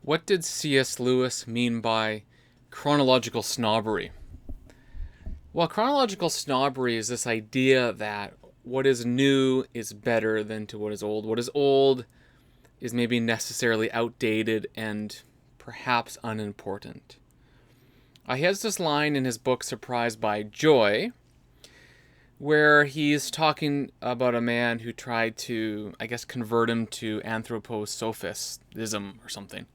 What did C.S. Lewis mean by chronological snobbery? Well, chronological snobbery is this idea that what is new is better than to what is old. What is old is maybe necessarily outdated and perhaps unimportant. He has this line in his book Surprised by Joy, where he's talking about a man who tried to, convert him to anthroposophism or something.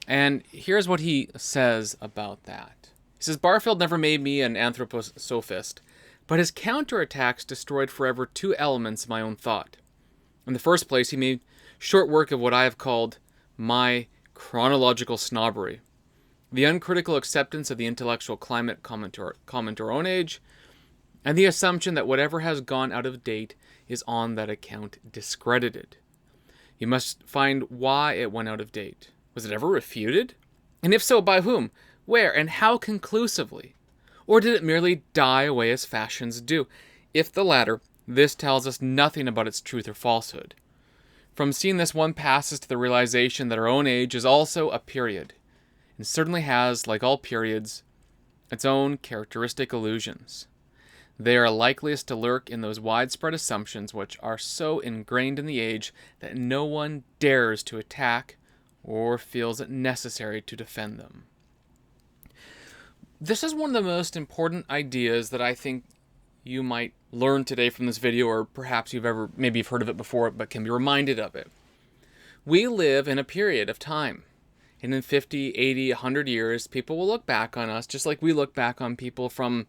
And here's what he says about that. He says, Barfield never made me an anthroposophist, but his counterattacks destroyed forever two elements of my own thought. In the first place, he made short work of what I have called my chronological snobbery, the uncritical acceptance of the intellectual climate common to our own age, and the assumption that whatever has gone out of date is on that account discredited. You must find why it went out of date. Was it ever refuted? And if so, by whom? Where? And how conclusively? Or did it merely die away as fashions do? If the latter, this tells us nothing about its truth or falsehood. From seeing this, one passes to the realization that our own age is also a period, and certainly has, like all periods, its own characteristic illusions. They are likeliest to lurk in those widespread assumptions which are so ingrained in the age that no one dares to attack or feels it necessary to defend them. This is one of the most important ideas that I think you might learn today from this video, or perhaps maybe you've heard of it before, but can be reminded of it. We live in a period of time. And in 50, 80, 100 years, people will look back on us just like we look back on people from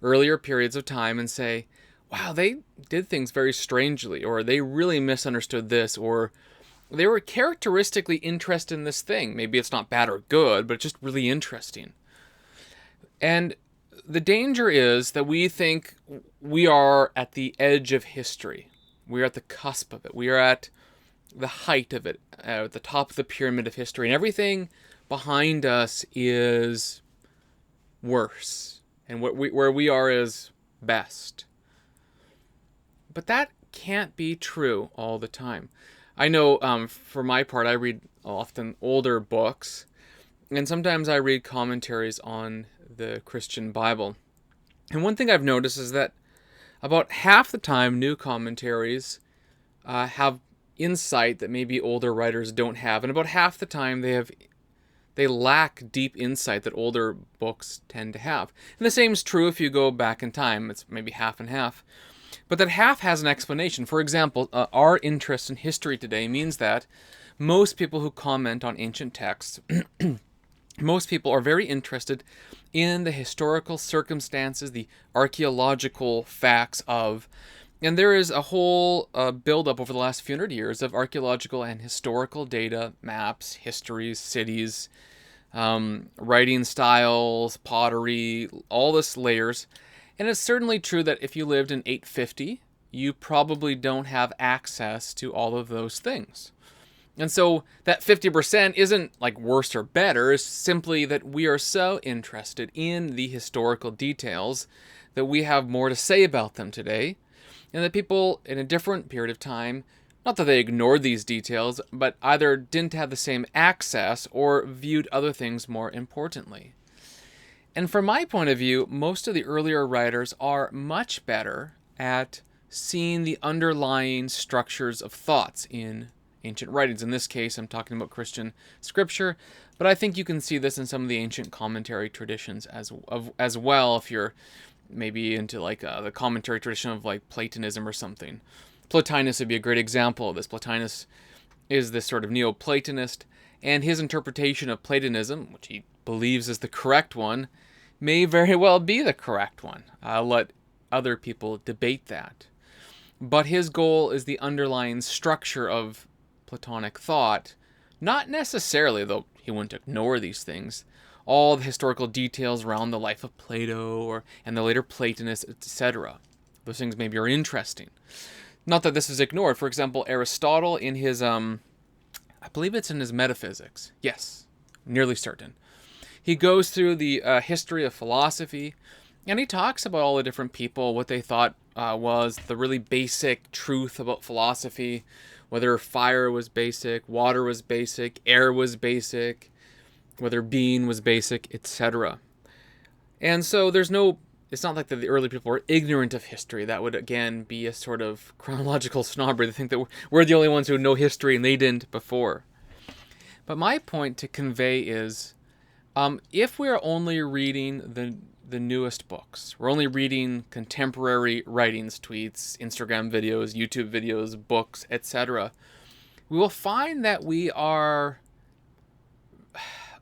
earlier periods of time and say, wow, they did things very strangely, or they really misunderstood this, or they were characteristically interested in this thing. Maybe it's not bad or good, but it's just really interesting. And the danger is that we think we are at the edge of history. We are at the cusp of it. We are at the height of it, at the top of the pyramid of history. And everything behind us is worse. And where we are is best. But that can't be true all the time. I know for my part, I read often older books, and sometimes I read commentaries on the Christian Bible. And one thing I've noticed is that about half the time, new commentaries have insight that maybe older writers don't have, and about half the time they lack deep insight that older books tend to have. And the same is true if you go back in time. It's maybe half and half. But that half has an explanation. For example, our interest in history today means that most people who comment on ancient texts, most people are very interested in the historical circumstances, the archaeological facts of, and there is a whole buildup over the last few hundred years of archaeological and historical data, maps, histories, cities, writing styles, pottery, all this layers. And it's certainly true that if you lived in 850, you probably don't have access to all of those things. And so that 50% isn't like worse or better, it's simply that we are so interested in the historical details that we have more to say about them today, and that people in a different period of time, not that they ignored these details, but either didn't have the same access or viewed other things more importantly. And from my point of view, most of the earlier writers are much better at seeing the underlying structures of thoughts in ancient writings. In this case, I'm talking about Christian scripture, but I think you can see this in some of the ancient commentary traditions as well, if you're maybe into like the commentary tradition of like Platonism or something. Plotinus would be a great example of this. Plotinus is this sort of Neoplatonist, and his interpretation of Platonism, which he believes is the correct one, may very well be the correct one. I'll let other people debate that. But his goal is the underlying structure of Platonic thought, not necessarily, though he wouldn't ignore these things, all the historical details around the life of Plato and the later Platonists, etc. Those things maybe are interesting. Not that this is ignored. For example, Aristotle in his, I believe it's in his Metaphysics. Yes, nearly certain. He goes through the history of philosophy, and he talks about all the different people, what they thought was the really basic truth about philosophy, whether fire was basic, water was basic, air was basic, whether being was basic, etc. And so it's not like that the early people were ignorant of history. That would, again, be a sort of chronological snobbery to think that we're the only ones who know history and they didn't before. But my point to convey is, if we're only reading the newest books, we're only reading contemporary writings, tweets, Instagram videos, YouTube videos, books, etc., we will find that we are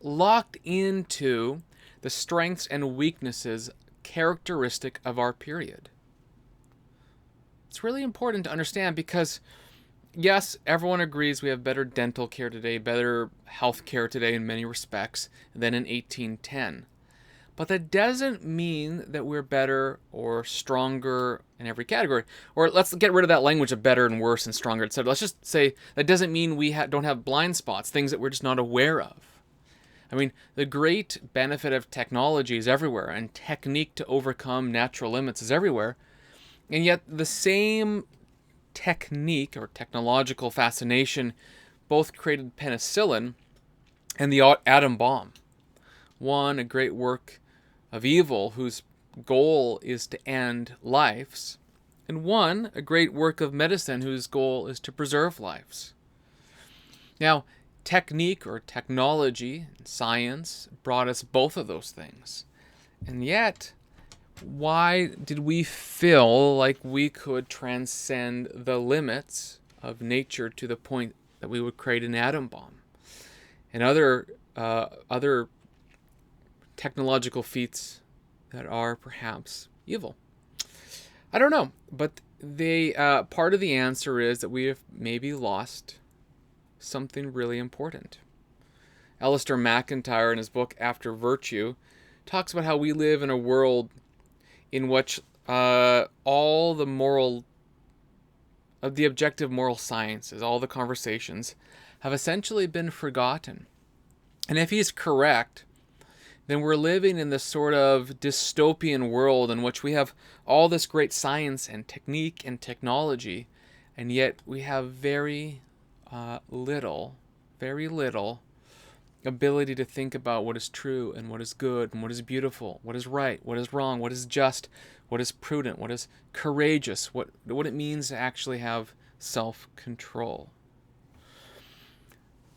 locked into the strengths and weaknesses characteristic of our period. It's really important to understand because, yes, everyone agrees we have better dental care today, better health care today in many respects than in 1810. But that doesn't mean that we're better or stronger in every category. Or let's get rid of that language of better and worse and stronger, etc. Let's just say that doesn't mean we don't have blind spots, things that we're just not aware of. I mean, the great benefit of technology is everywhere, and technique to overcome natural limits is everywhere. And yet the same technique or technological fascination both created penicillin and the atom bomb. One, a great work of evil whose goal is to end lives, and one, a great work of medicine whose goal is to preserve lives. Now, technique or technology and science brought us both of those things. And yet, why did we feel like we could transcend the limits of nature to the point that we would create an atom bomb and other technological feats that are perhaps evil? I don't know, but part of the answer is that we have maybe lost something really important. Alistair McIntyre, in his book After Virtue, talks about how we live in a world in which all the objective moral sciences, all the conversations, have essentially been forgotten. And if he's correct, then we're living in this sort of dystopian world in which we have all this great science and technique and technology, and yet we have very little ability to think about what is true and what is good and what is beautiful, what is right, what is wrong, what is just, what is prudent, what is courageous, what it means to actually have self-control.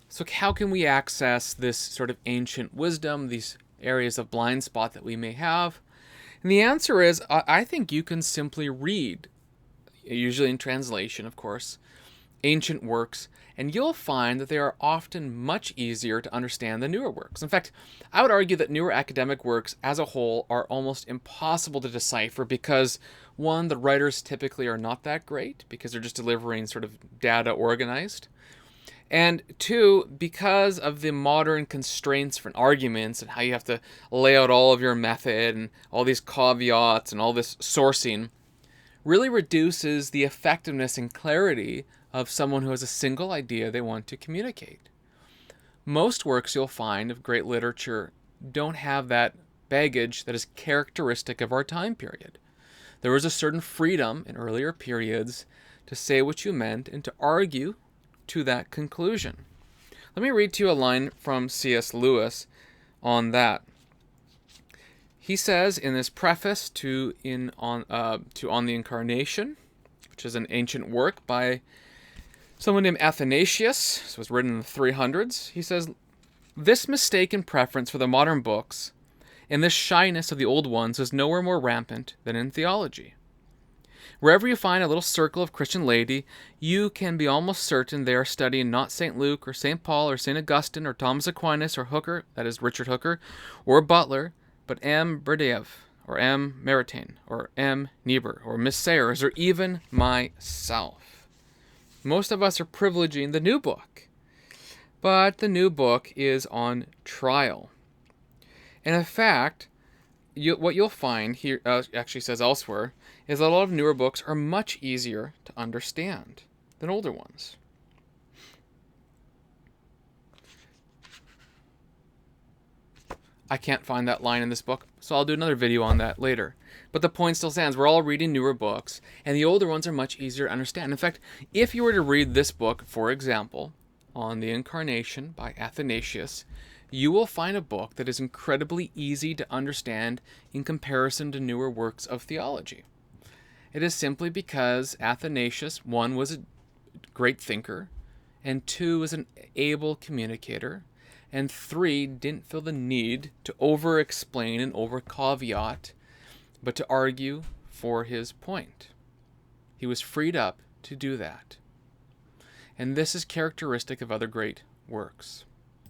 So how can we access this sort of ancient wisdom, these areas of blind spot that we may have? And the answer is, I think you can simply read, usually in translation, of course, ancient works, and you'll find that they are often much easier to understand than newer works. In fact, I would argue that newer academic works as a whole are almost impossible to decipher because, one, the writers typically are not that great because they're just delivering sort of data organized. And two, because of the modern constraints for arguments and how you have to lay out all of your method and all these caveats and all this sourcing, really reduces the effectiveness and clarity of someone who has a single idea they want to communicate. Most works you'll find of great literature don't have that baggage that is characteristic of our time period. There was a certain freedom in earlier periods to say what you meant and to argue to that conclusion. Let me read to you a line from C.S. Lewis on that. He says in this preface to On the Incarnation, which is an ancient work by someone named Athanasius, this was written in the 300s, he says, "This mistaken preference for the modern books and this shyness of the old ones is nowhere more rampant than in theology. Wherever you find a little circle of Christian laity, you can be almost certain they are studying not St. Luke or St. Paul or St. Augustine or Thomas Aquinas or Hooker, that is Richard Hooker, or Butler, but M. Berdyaev or M. Maritain or M. Niebuhr or Miss Sayers or even myself. Most of us are privileging the new book, but the new book is on trial. And in fact, what you'll find here, actually says elsewhere, is that a lot of newer books are much easier to understand than older ones. I can't find that line in this book, so I'll do another video on that later. But the point still stands. We're all reading newer books, and the older ones are much easier to understand. In fact, if you were to read this book, for example, on the Incarnation by Athanasius, you will find a book that is incredibly easy to understand in comparison to newer works of theology. It is simply because Athanasius, one, was a great thinker, and two, was an able communicator, and three, didn't feel the need to over-explain and over-caveat, but to argue for his point. He was freed up to do that. And this is characteristic of other great works.